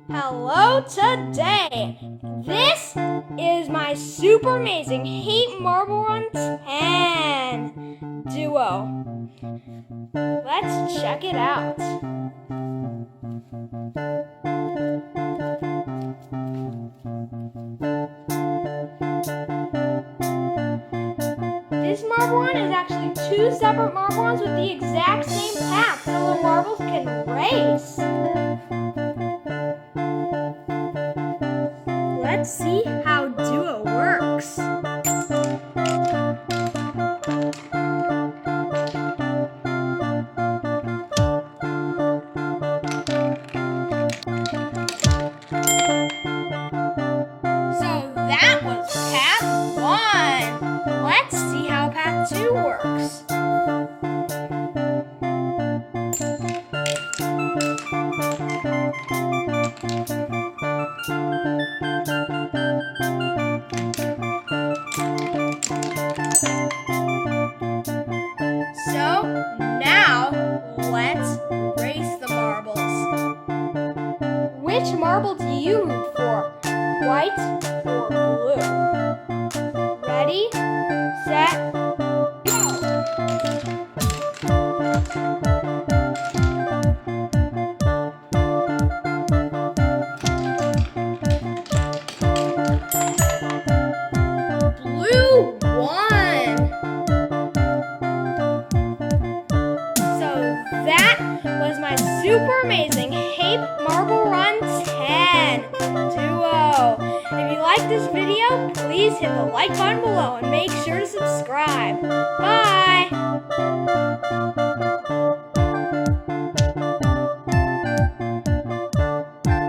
Hello today! This is my super amazing Hape Marble Run 10 duo. Let's check it out. This marble run is actually two separate marble runs with the exact same path so the marbles can race. Let's see how duo works. So that was path 1. Let's see how path 2 works. So now let's race the marbles. Which marble do you root for? White or blue? Ready, set, go! Blue won! So that was my super amazing Hape Marble Run 10 duo. If you like this video, please hit the like button below and make sure to subscribe. Bye!